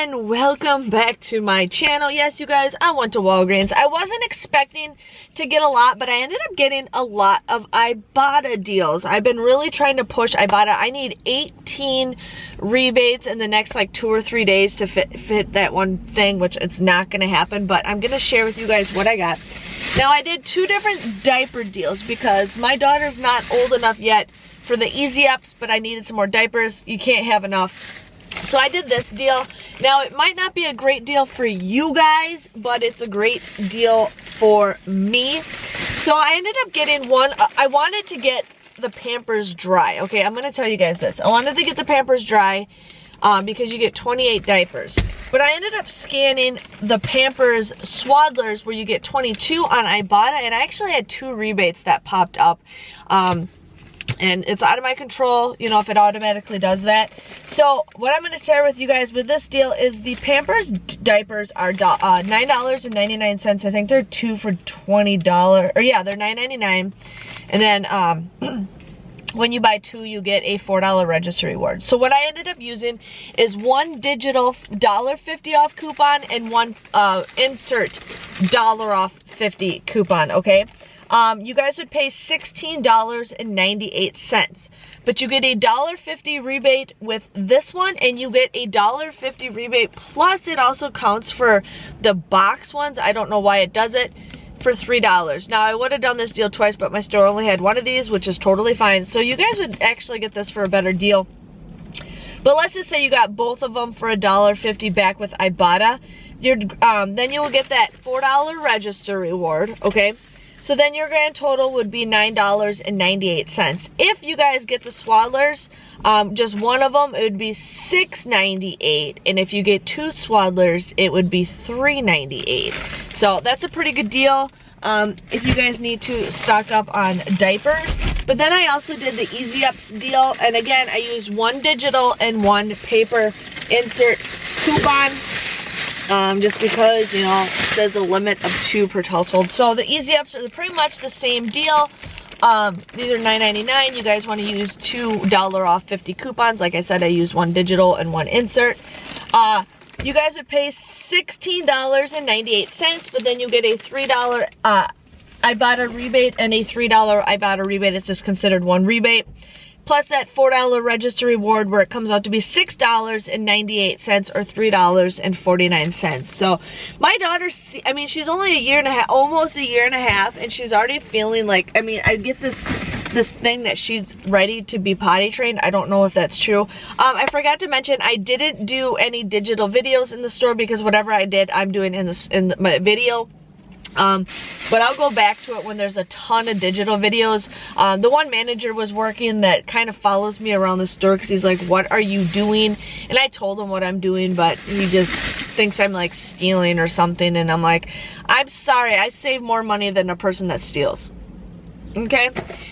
and welcome back to my channel. Yes, you guys, I went to Walgreens. I wasn't expecting to get a lot, but I ended up getting a lot of Ibotta deals. I've been really trying to push Ibotta. I need 18 rebates in the next like 2 or 3 days to fit that one thing, which it's not gonna happen, but I'm gonna share with you guys what I got. Now, I did 2 different diaper deals because my daughter's not old enough yet for the easy ups, but I needed some more diapers. You can't have enough. So I did this deal. Now, it might not be a great deal for you guys, but it's a great deal for me. So I ended up getting one. I wanted to get the Pampers Dry. Okay, I'm going to tell you guys this. I wanted to get the Pampers Dry because you get 28 diapers. But I ended up scanning the Pampers Swaddlers where you get 22 on Ibotta, and I actually had 2 rebates that popped up. And it's out of my control, you know, if it automatically does that. So what I'm going to share with you guys with this deal is the Pampers diapers are $9.99. I think they're 2 for $20. Or yeah, they're $9.99. And then when you buy 2, you get a $4 register reward. So what I ended up using is one digital $1.50 off coupon and one insert $1 off 50 coupon, okay? You guys would pay $16.98, but you get a $1.50 rebate with this one, and you get a $1.50 rebate, plus it also counts for the box ones. I don't know why it does it, for $3. Now, I would have done this deal twice, but my store only had one of these, which is totally fine. So you guys would actually get this for a better deal. But let's just say you got both of them for $1.50 back with Ibotta. Then you will get that $4 register reward, okay? So then your grand total would be $9.98. If you guys get the Swaddlers, just one of them, it would be $6.98. And if you get 2 Swaddlers, it would be $3.98. So that's a pretty good deal if you guys need to stock up on diapers. But then I also did the Easy Ups deal. And again, I used one digital and one paper insert coupon. Just because, you know, it says a limit of 2 per household. So the Easy Ups are pretty much the same deal. These are $9.99. You guys want to use $2 off 50 coupons. Like I said, I used one digital and one insert. You guys would pay $16.98, but then you get a $3 Ibotta rebate and a $3 Ibotta rebate. It's just considered one rebate. Plus that $4 register reward where it comes out to be $6.98 or $3.49. So my daughter, I mean, she's only a year and a half, almost a year and a half, and she's already feeling like, I mean, I get this thing that she's ready to be potty trained. I don't know if that's true. I forgot to mention, I didn't do any digital videos in the store because whatever I did, I'm doing in my video. But I'll go back to it when there's a ton of digital videos. The one manager was working that kind of follows me around the store because he's like, what are you doing? And I told him what I'm doing, but he just thinks I'm like stealing or something. And I'm like, I'm sorry, I save more money than a person that steals. Okay?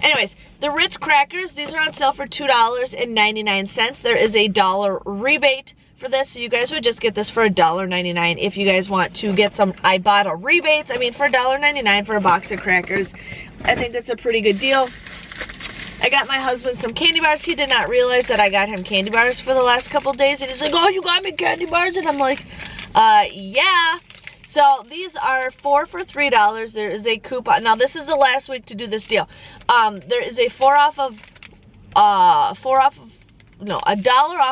Anyways, the Ritz Crackers, these are on sale for $2.99. There is a $1 rebate for this, so you guys would just get this for $1.99 if you guys want to get some Ibotta rebates. I mean, for $1.99 for a box of crackers, I think that's a pretty good deal. I got my husband some candy bars. He did not realize that I got him candy bars for the last couple days, and he's like, oh, you got me candy bars? And I'm like, yeah. So these are 4 for $3. There is a coupon. Now, this is the last week to do this deal. There is a $1 off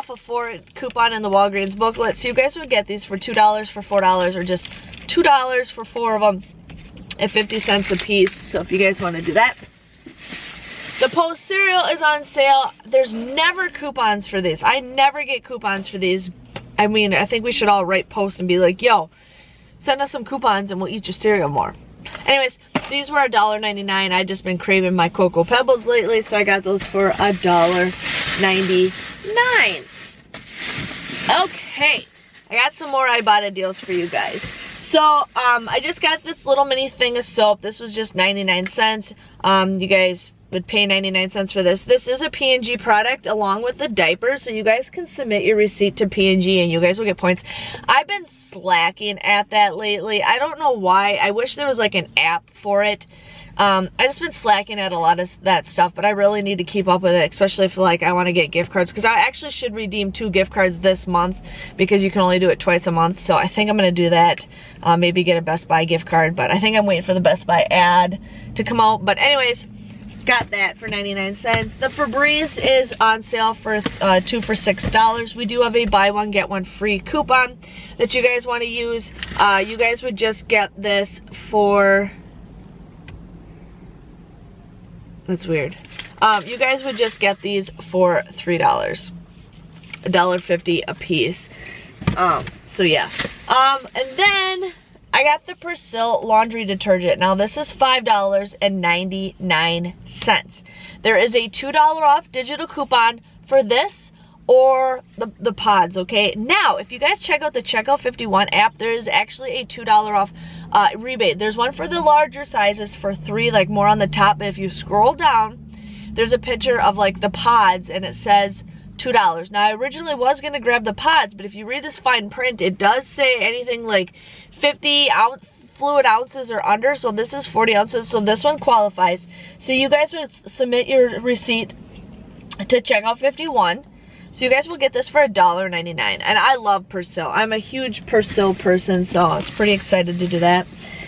of 4 coupon in the Walgreens booklet. So you guys would get these for $2 for $4, or just $2 for 4 of them at 50 cents a piece. So if you guys want to do that. The Post cereal is on sale. There's never coupons for these. I never get coupons for these. I mean, I think we should all write Post and be like, yo, send us some coupons and we'll eat your cereal more. Anyways, these were $1.99. I've just been craving my Cocoa Pebbles lately, so I got those for $1.99. Okay, I got some more Ibotta deals for you guys. So, I just got this little mini thing of soap. This was just 99 cents. You guys would pay 99 cents for this. This is a P&G product along with the diapers, so you guys can submit your receipt to P&G and you guys will get points. I've been slacking at that lately. I don't know why. I wish there was like an app for it. I just been slacking at a lot of that stuff, but I really need to keep up with it, especially if like I want to get gift cards, because I actually should redeem 2 gift cards this month because you can only do it twice a month. So I think I'm going to do that. Maybe get a Best Buy gift card, but I think I'm waiting for the Best Buy ad to come out. But anyways, got that for 99 cents. The Febreze is on sale for 2 for $6. We do have a buy one get one free coupon that you guys want to use. You guys would just get this for, that's weird. You guys would just get these for $3, $1.50 a piece. So yeah. And then I got the Priscilla laundry detergent. Now this is $5.99. There is a $2 off digital coupon for this or the pods, okay? Now, if you guys check out the Checkout 51 app, there is actually a $2 off rebate. There's one for the larger sizes for $3, like more on the top, but if you scroll down, there's a picture of like the pods and it says $2. Now I originally was gonna grab the pods, but if you read this fine print, it does say anything like 50 fluid ounces or under, so this is 40 ounces, so this one qualifies. So you guys would submit your receipt to Checkout 51. So you guys will get this for $1.99. And I love Priscilla. I'm a huge Priscilla person, so I was pretty excited to do that.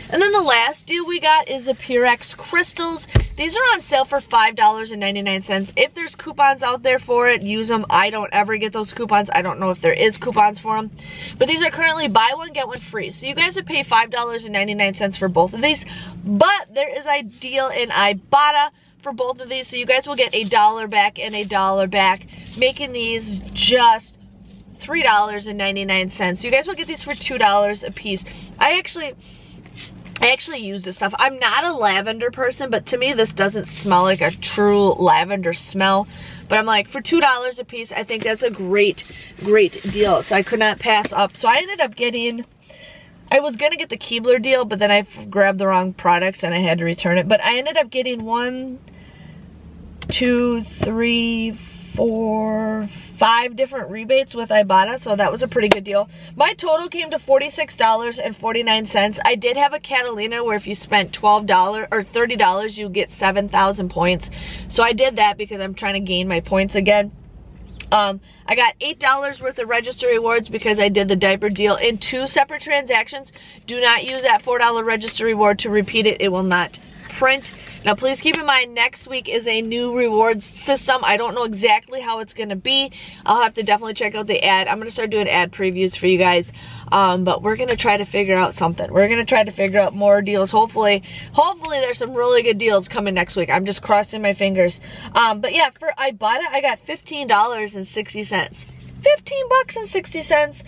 And then the last deal we got is the Purex Crystals. These are on sale for $5.99. If there's coupons out there for it, use them. I don't ever get those coupons. I don't know if there is coupons for them. But these are currently buy one, get one free. So you guys would pay $5.99 for both of these. But there is a deal in Ibotta for both of these. So you guys will get $1 back and $1 back, making these just $3.99. You guys will get these for $2 a piece. I actually use this stuff. I'm not a lavender person, but to me this doesn't smell like a true lavender smell. But I'm like, for $2 a piece, I think that's a great deal. So I could not pass up. So I ended up getting, I was gonna get the Keebler deal, but then I grabbed the wrong products and I had to return it. But I ended up getting 1, 2, 3, 4, 5 different rebates with Ibotta, so that was a pretty good deal. My total came to $46.49. I did have a Catalina where if you spent $12 or $30, you get 7,000 points. So I did that because I'm trying to gain my points again. I got $8 worth of register rewards because I did the diaper deal in 2 separate transactions. Do not use that $4 register reward to repeat it. It will not print. Now please keep in mind, next week is a new rewards system. I don't know exactly how it's going to be. I'll have to definitely check out the ad. I'm going to start doing ad previews for you guys. But we're going to try to figure out something. We're going to try to figure out more deals. Hopefully there's some really good deals coming next week. I'm just crossing my fingers. But yeah, for Ibotta, I got $15.60. $15.60.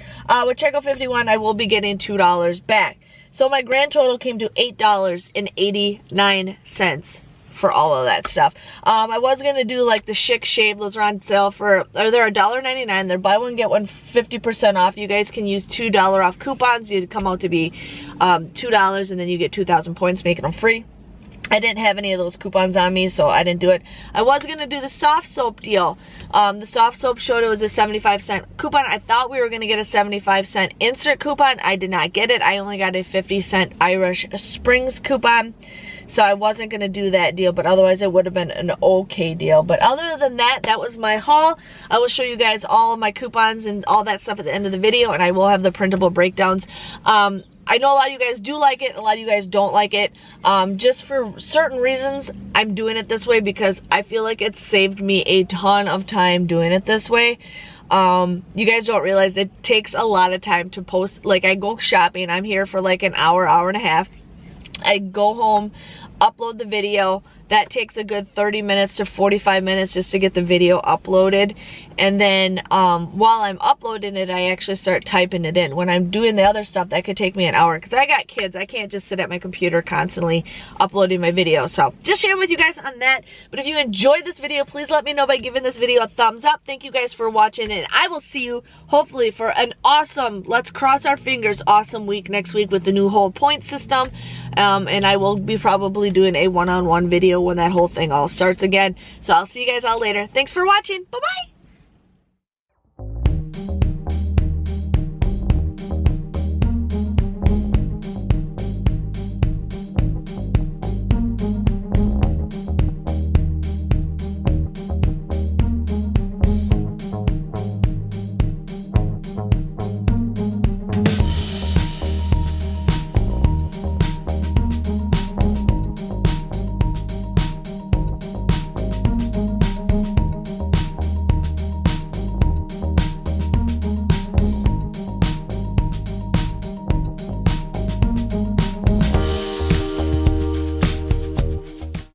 With Checkout 51, I will be getting $2 back. So my grand total came to $8.89 for all of that stuff. I was gonna do like the Chic Shave. Those are on sale for, or they're $1.99. They're buy one get one 50% off. You guys can use $2 off coupons. You'd come out to be $2, and then you get 2,000 points, making them free. I didn't have any of those coupons on me, so I didn't do it. I was gonna do the soft soap deal. The soft soap showed it was a 75-cent coupon. I thought we were gonna get a 75-cent instant coupon. I did not get it. I only got a 50-cent Irish Springs coupon. So I wasn't gonna do that deal, but otherwise it would have been an okay deal. But other than that, that was my haul. I will show you guys all of my coupons and all that stuff at the end of the video, and I will have the printable breakdowns. I know a lot of you guys do like it, a lot of you guys don't like it. Just for certain reasons, I'm doing it this way because I feel like it's saved me a ton of time doing it this way. You guys don't realize it takes a lot of time to post. Like, I go shopping, I'm here for like an hour, hour and a half. I go home, upload the video. That takes a good 30 minutes to 45 minutes just to get the video uploaded. And then while I'm uploading it, I actually start typing it in. When I'm doing the other stuff, that could take me an hour because I got kids. I can't just sit at my computer constantly uploading my video. So just sharing with you guys on that. But if you enjoyed this video, please let me know by giving this video a thumbs up. Thank you guys for watching, and I will see you hopefully for an awesome, let's cross our fingers, awesome week next week with the new whole point system. And I will be probably doing a one-on-one video when that whole thing all starts again. So I'll see you guys all later. Thanks for watching. Bye-bye.